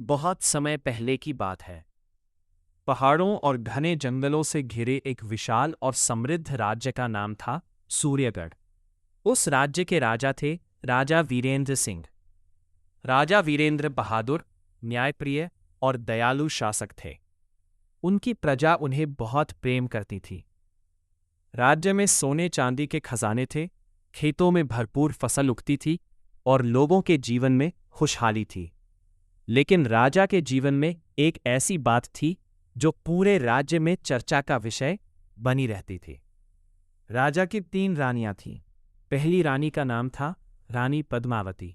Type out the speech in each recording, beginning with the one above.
बहुत समय पहले की बात है। पहाड़ों और घने जंगलों से घिरे एक विशाल और समृद्ध राज्य का नाम था सूर्यगढ़। उस राज्य के राजा थे राजा वीरेंद्र सिंह। राजा वीरेंद्र बहादुर, न्यायप्रिय और दयालु शासक थे। उनकी प्रजा उन्हें बहुत प्रेम करती थी। राज्य में सोने चांदी के खजाने थे, खेतों में भरपूर फसल उगती थी और लोगों के जीवन में खुशहाली थी। लेकिन राजा के जीवन में एक ऐसी बात थी जो पूरे राज्य में चर्चा का विषय बनी रहती थी। राजा की 3 रानियां थीं। पहली रानी का नाम था रानी पद्मावती।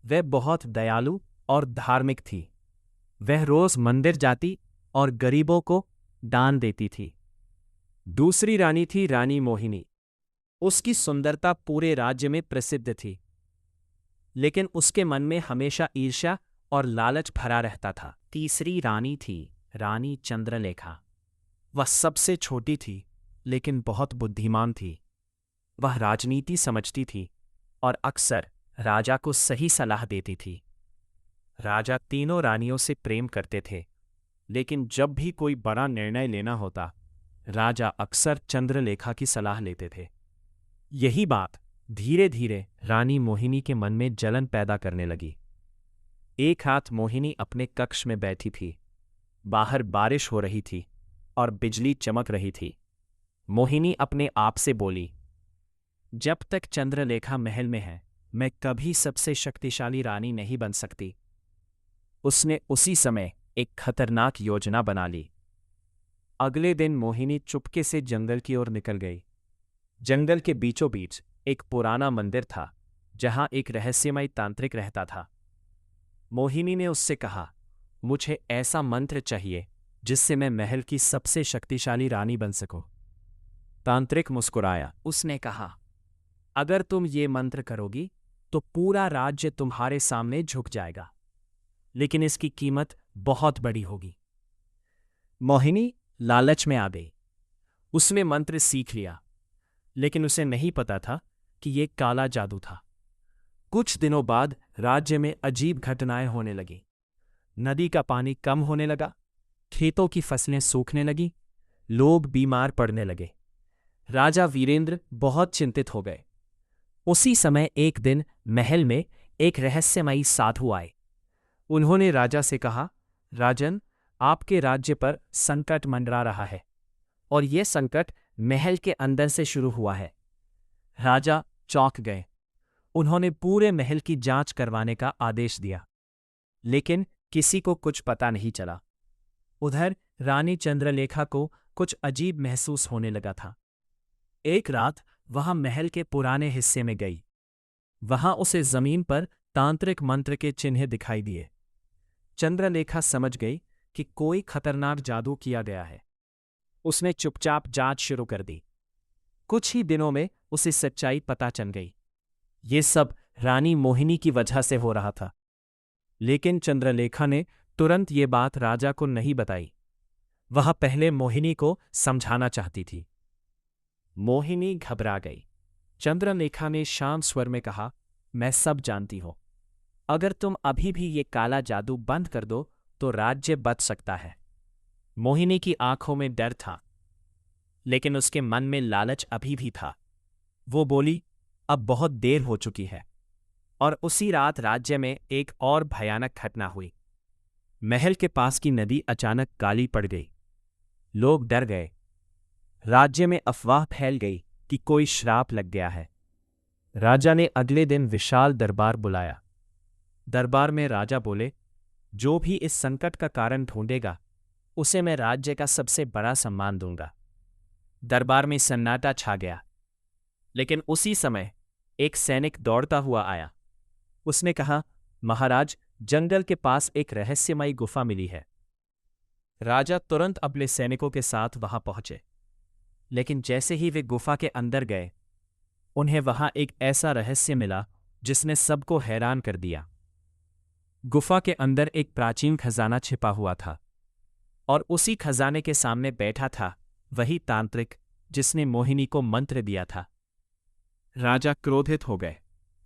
वह बहुत दयालु और धार्मिक थी। वह रोज मंदिर जाती और गरीबों को दान देती थी। दूसरी रानी थी रानी मोहिनी। उसकी सुंदरता पूरे राज्य में प्रसिद्ध थी, लेकिन उसके मन में हमेशा ईर्ष्या और लालच भरा रहता था। तीसरी रानी थी रानी चंद्रलेखा। वह सबसे छोटी थी, लेकिन बहुत बुद्धिमान थी। वह राजनीति समझती थी और अक्सर राजा को सही सलाह देती थी। राजा तीनों रानियों से प्रेम करते थे, लेकिन जब भी कोई बड़ा निर्णय लेना होता, राजा अक्सर चंद्रलेखा की सलाह लेते थे। यही बात धीरे धीरे रानी मोहिनी के मन में जलन पैदा करने लगी। एक हाथ मोहिनी अपने कक्ष में बैठी थी। बाहर बारिश हो रही थी और बिजली चमक रही थी। मोहिनी अपने आप से बोली, जब तक चंद्रलेखा महल में है, मैं कभी सबसे शक्तिशाली रानी नहीं बन सकती। उसने उसी समय एक खतरनाक योजना बना ली। अगले दिन मोहिनी चुपके से जंगल की ओर निकल गई। जंगल के बीचों बीच एक पुराना मंदिर था, जहां एक रहस्यमय तांत्रिक रहता था। मोहिनी ने उससे कहा, मुझे ऐसा मंत्र चाहिए जिससे मैं महल की सबसे शक्तिशाली रानी बन सकूं। तांत्रिक मुस्कुराया। उसने कहा, अगर तुम ये मंत्र करोगी तो पूरा राज्य तुम्हारे सामने झुक जाएगा, लेकिन इसकी कीमत बहुत बड़ी होगी। मोहिनी लालच में आ गई। उसने मंत्र सीख लिया, लेकिन उसे नहीं पता था कि यह काला जादू था। कुछ दिनों बाद राज्य में अजीब घटनाएं होने लगीं। नदी का पानी कम होने लगा, खेतों की फसलें सूखने लगीं, लोग बीमार पड़ने लगे। राजा वीरेंद्र बहुत चिंतित हो गए। उसी समय एक दिन महल में एक रहस्यमयी साधु आए। उन्होंने राजा से कहा, राजन, आपके राज्य पर संकट मंडरा रहा है और यह संकट महल के अंदर से शुरू हुआ है। राजा चौंक गए। उन्होंने पूरे महल की जांच करवाने का आदेश दिया, लेकिन किसी को कुछ पता नहीं चला। उधर रानी चंद्रलेखा को कुछ अजीब महसूस होने लगा था। एक रात वह महल के पुराने हिस्से में गई। वहां उसे जमीन पर तांत्रिक मंत्र के चिन्ह दिखाई दिए। चंद्रलेखा समझ गई कि कोई खतरनाक जादू किया गया है। उसने चुपचाप जांच शुरू कर दी। कुछ ही दिनों में उसे सच्चाई पता चल गई। ये सब रानी मोहिनी की वजह से हो रहा था। लेकिन चंद्रलेखा ने तुरंत ये बात राजा को नहीं बताई। वह पहले मोहिनी को समझाना चाहती थी। मोहिनी घबरा गई। चंद्रलेखा ने शांत स्वर में कहा, मैं सब जानती हूं। अगर तुम अभी भी ये काला जादू बंद कर दो तो राज्य बच सकता है। मोहिनी की आंखों में डर था, लेकिन उसके मन में लालच अभी भी था। वो बोली, अब बहुत देर हो चुकी है। और उसी रात राज्य में एक और भयानक घटना हुई। महल के पास की नदी अचानक काली पड़ गई। लोग डर गए। राज्य में अफवाह फैल गई कि कोई श्राप लग गया है। राजा ने अगले दिन विशाल दरबार बुलाया। दरबार में राजा बोले, जो भी इस संकट का कारण ढूंढेगा, उसे मैं राज्य का सबसे बड़ा सम्मान दूंगा। दरबार में सन्नाटा छा गया। लेकिन उसी समय एक सैनिक दौड़ता हुआ आया। उसने कहा, महाराज, जंगल के पास एक रहस्यमयी गुफा मिली है। राजा तुरंत अपने सैनिकों के साथ वहां पहुंचे। लेकिन जैसे ही वे गुफा के अंदर गए, उन्हें वहां एक ऐसा रहस्य मिला जिसने सबको हैरान कर दिया। गुफा के अंदर एक प्राचीन खजाना छिपा हुआ था, और उसी खजाने के सामने बैठा था वही तांत्रिक जिसने मोहिनी को मंत्र दिया था। राजा क्रोधित हो गए।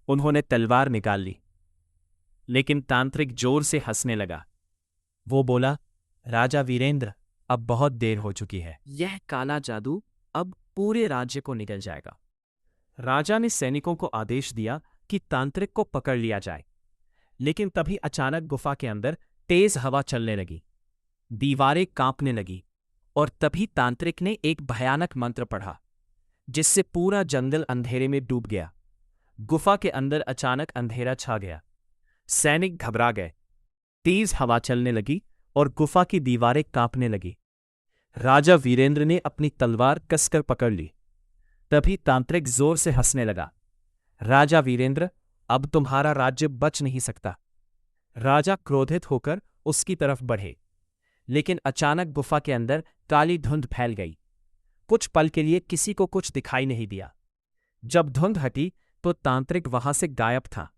उन्होंने तलवार निकाल ली, लेकिन तांत्रिक जोर से हंसने लगा। वो बोला, राजा वीरेंद्र, अब बहुत देर हो चुकी है। यह काला जादू अब पूरे राज्य को निगल जाएगा। राजा ने सैनिकों को आदेश दिया कि तांत्रिक को पकड़ लिया जाए। लेकिन तभी अचानक गुफा के अंदर तेज हवा चलने लगी, दीवारें कांपने लगी और तभी तांत्रिक ने एक भयानक मंत्र पढ़ा, जिससे पूरा जंगल अंधेरे में डूब गया। गुफा के अंदर अचानक अंधेरा छा गया। सैनिक घबरा गए। तेज हवा चलने लगी और गुफा की दीवारें कांपने लगी। राजा वीरेंद्र ने अपनी तलवार कसकर पकड़ ली। तभी तांत्रिक जोर से हंसने लगा। राजा वीरेंद्र, अब तुम्हारा राज्य बच नहीं सकता। राजा क्रोधित होकर उसकी तरफ बढ़े, लेकिन अचानक गुफा के अंदर काली धुंध फैल गई। कुछ पल के लिए किसी को कुछ दिखाई नहीं दिया। जब धुंध हटी तो तांत्रिक वहां से गायब था।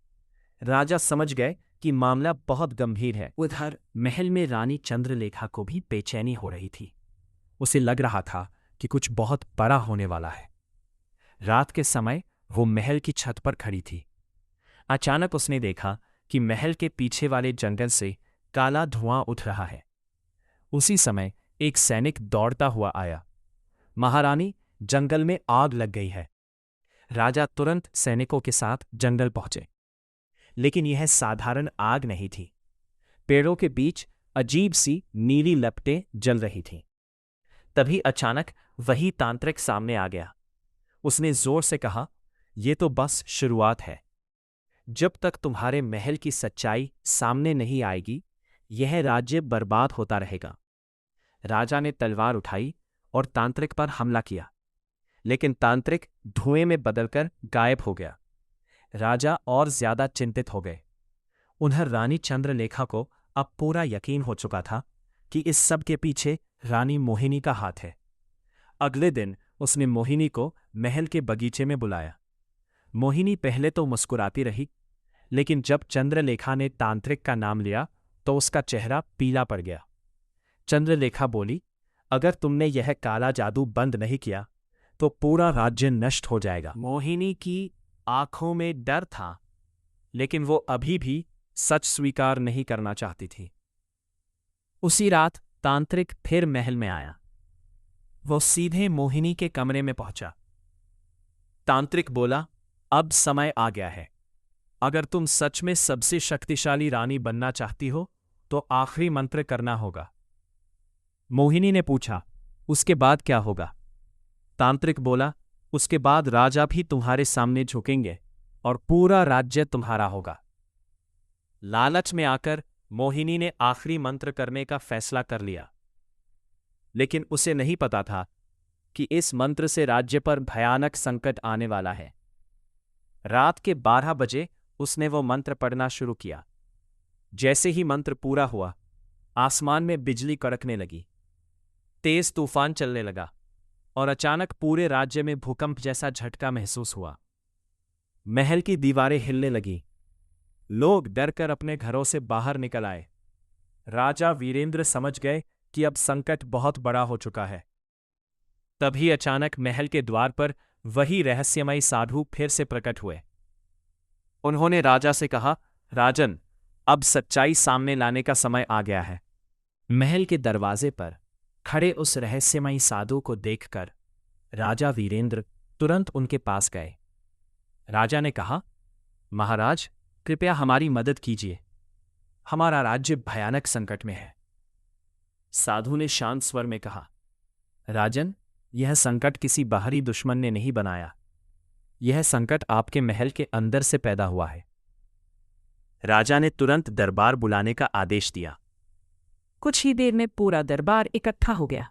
राजा समझ गए कि मामला बहुत गंभीर है। उधर महल में रानी चंद्रलेखा को भी बेचैनी हो रही थी। उसे लग रहा था कि कुछ बहुत बड़ा होने वाला है। रात के समय वो महल की छत पर खड़ी थी। अचानक उसने देखा कि महल के पीछे वाले जंगल से काला धुआं उठ रहा है। उसी समय एक सैनिक दौड़ता हुआ आया। महारानी, जंगल में आग लग गई है। राजा तुरंत सैनिकों के साथ जंगल पहुंचे, लेकिन यह साधारण आग नहीं थी। पेड़ों के बीच अजीब सी नीली लपटें जल रही थीं। तभी अचानक वही तांत्रिक सामने आ गया। उसने जोर से कहा, यह तो बस शुरुआत है। जब तक तुम्हारे महल की सच्चाई सामने नहीं आएगी, यह राज्य बर्बाद होता रहेगा। राजा ने तलवार उठाई और तांत्रिक पर हमला किया, लेकिन तांत्रिक धुएं में बदलकर गायब हो गया। राजा और ज्यादा चिंतित हो गए। उन्हें रानी चंद्रलेखा को अब पूरा यकीन हो चुका था कि इस सब के पीछे रानी मोहिनी का हाथ है। अगले दिन उसने मोहिनी को महल के बगीचे में बुलाया। मोहिनी पहले तो मुस्कुराती रही, लेकिन जब चंद्रलेखा ने तांत्रिक का नाम लिया तो उसका चेहरा पीला पड़ गया। चंद्रलेखा बोली, अगर तुमने यह काला जादू बंद नहीं किया तो पूरा राज्य नष्ट हो जाएगा। मोहिनी की आंखों में डर था, लेकिन वो अभी भी सच स्वीकार नहीं करना चाहती थी। उसी रात तांत्रिक फिर महल में आया। वो सीधे मोहिनी के कमरे में पहुंचा। तांत्रिक बोला, अब समय आ गया है। अगर तुम सच में सबसे शक्तिशाली रानी बनना चाहती हो तो आखिरी मंत्र करना होगा। मोहिनी ने पूछा, उसके बाद क्या होगा? तांत्रिक बोला, उसके बाद राजा भी तुम्हारे सामने झुकेंगे और पूरा राज्य तुम्हारा होगा। लालच में आकर मोहिनी ने आखिरी मंत्र करने का फैसला कर लिया, लेकिन उसे नहीं पता था कि इस मंत्र से राज्य पर भयानक संकट आने वाला है। रात के 12 बजे उसने वो मंत्र पढ़ना शुरू किया। जैसे ही मंत्र पूरा हुआ, आसमान में बिजली कड़कने लगी, तेज तूफान चलने लगा और अचानक पूरे राज्य में भूकंप जैसा झटका महसूस हुआ। महल की दीवारें हिलने लगीं। लोग डरकर अपने घरों से बाहर निकल आए। राजा वीरेंद्र समझ गए कि अब संकट बहुत बड़ा हो चुका है। तभी अचानक महल के द्वार पर वही रहस्यमयी साधु फिर से प्रकट हुए। उन्होंने राजा से कहा, राजन, अब सच्चाई सामने लाने का समय आ गया है। महल के दरवाजे पर खड़े उस रहस्यमयी साधु को देखकर राजा वीरेंद्र तुरंत उनके पास गए। राजा ने कहा, महाराज, कृपया हमारी मदद कीजिए। हमारा राज्य भयानक संकट में है। साधु ने शांत स्वर में कहा, राजन, यह संकट किसी बाहरी दुश्मन ने नहीं बनाया। यह संकट आपके महल के अंदर से पैदा हुआ है। राजा ने तुरंत दरबार बुलाने का आदेश दिया। कुछ ही देर में पूरा दरबार इकट्ठा हो गया।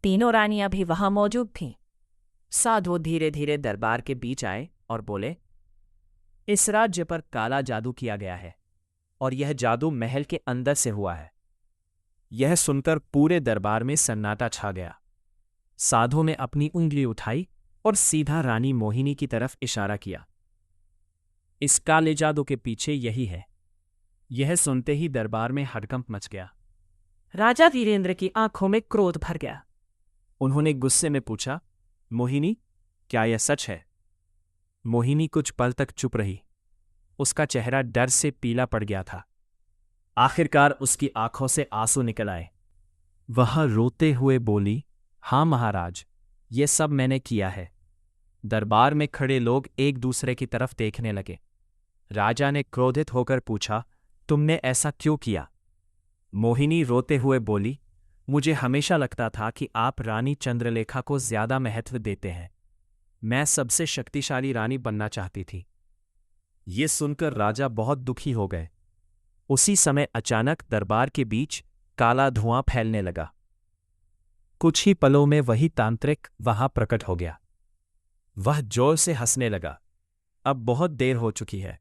तीनों रानियां भी वहां मौजूद थीं। साधु धीरे धीरे दरबार के बीच आए और बोले, इस राज्य पर काला जादू किया गया है और यह जादू महल के अंदर से हुआ है। यह सुनकर पूरे दरबार में सन्नाटा छा गया। साधु ने अपनी उंगली उठाई और सीधा रानी मोहिनी की तरफ इशारा किया। इस काले जादू के पीछे यही है। यह सुनते ही दरबार में हड़कंप मच गया। राजा वीरेंद्र की आंखों में क्रोध भर गया। उन्होंने गुस्से में पूछा, मोहिनी, क्या यह सच है? मोहिनी कुछ पल तक चुप रही। उसका चेहरा डर से पीला पड़ गया था। आखिरकार उसकी आंखों से आंसू निकल आए। वह रोते हुए बोली, हाँ महाराज, ये सब मैंने किया है। दरबार में खड़े लोग एक दूसरे की तरफ देखने लगे। राजा ने क्रोधित होकर पूछा, तुमने ऐसा क्यों किया? मोहिनी रोते हुए बोली, मुझे हमेशा लगता था कि आप रानी चंद्रलेखा को ज्यादा महत्व देते हैं। मैं सबसे शक्तिशाली रानी बनना चाहती थी। ये सुनकर राजा बहुत दुखी हो गए। उसी समय अचानक दरबार के बीच काला धुआं फैलने लगा। कुछ ही पलों में वही तांत्रिक वहां प्रकट हो गया। वह जोर से हंसने लगा। अब बहुत देर हो चुकी है।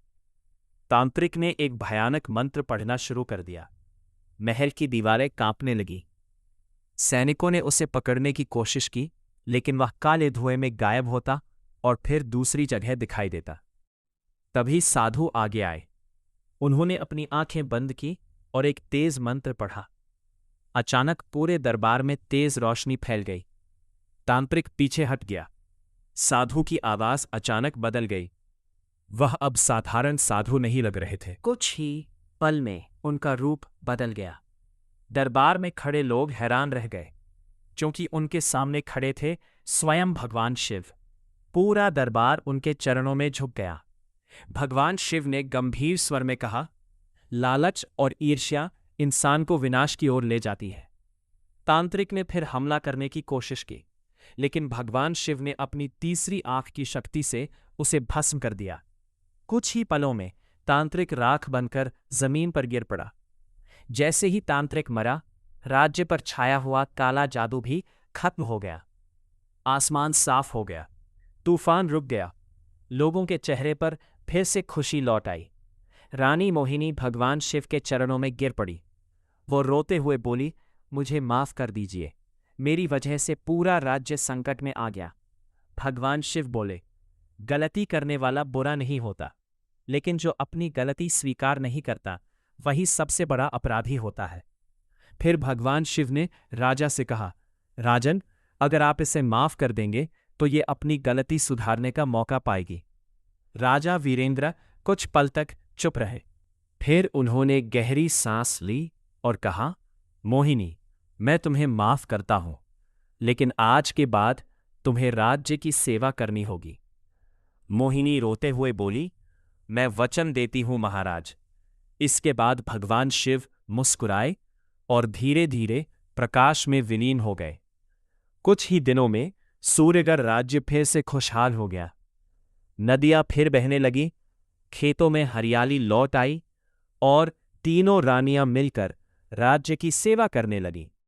तांत्रिक ने एक भयानक मंत्र पढ़ना शुरू कर दिया। महल की दीवारें कांपने लगी। सैनिकों ने उसे पकड़ने की कोशिश की, लेकिन वह काले धुएं में गायब होता और फिर दूसरी जगह दिखाई देता। तभी साधु आगे आए। उन्होंने अपनी आंखें बंद की और एक तेज मंत्र पढ़ा। अचानक पूरे दरबार में तेज रोशनी फैल गई। तांत्रिक पीछे हट गया। साधु की आवाज अचानक बदल गई। वह अब साधारण साधु नहीं लग रहे थे। कुछ ही पल में उनका रूप बदल गया। दरबार में खड़े लोग हैरान रह गए, क्योंकि उनके सामने खड़े थे स्वयं भगवान शिव। पूरा दरबार उनके चरणों में झुक गया। भगवान शिव ने गंभीर स्वर में कहा, लालच और ईर्ष्या इंसान को विनाश की ओर ले जाती है। तांत्रिक ने फिर हमला करने की कोशिश की, लेकिन भगवान शिव ने अपनी तीसरी आंख की शक्ति से उसे भस्म कर दिया। कुछ ही पलों में तांत्रिक राख बनकर जमीन पर गिर पड़ा। जैसे ही तांत्रिक मरा, राज्य पर छाया हुआ काला जादू भी खत्म हो गया। आसमान साफ हो गया। तूफान रुक गया। लोगों के चेहरे पर फिर से खुशी लौट आई। रानी मोहिनी भगवान शिव के चरणों में गिर पड़ी। वो रोते हुए बोली, मुझे माफ कर दीजिए। मेरी वजह से पूरा राज्य संकट में आ गया। भगवान शिव बोले, गलती करने वाला बुरा नहीं होता, लेकिन जो अपनी गलती स्वीकार नहीं करता वही सबसे बड़ा अपराधी होता है। फिर भगवान शिव ने राजा से कहा, राजन, अगर आप इसे माफ कर देंगे तो ये अपनी गलती सुधारने का मौका पाएगी। राजा वीरेंद्र कुछ पल तक चुप रहे। फिर उन्होंने गहरी सांस ली और कहा, मोहिनी, मैं तुम्हें माफ करता हूं, लेकिन आज के बाद तुम्हें राज्य की सेवा करनी होगी। मोहिनी रोते हुए बोली, मैं वचन देती हूं महाराज। इसके बाद भगवान शिव मुस्कुराए और धीरे धीरे प्रकाश में विलीन हो गए। कुछ ही दिनों में सूर्यगढ़ राज्य फिर से खुशहाल हो गया। नदियां फिर बहने लगी, खेतों में हरियाली लौट आई और तीनों रानियां मिलकर राज्य की सेवा करने लगीं।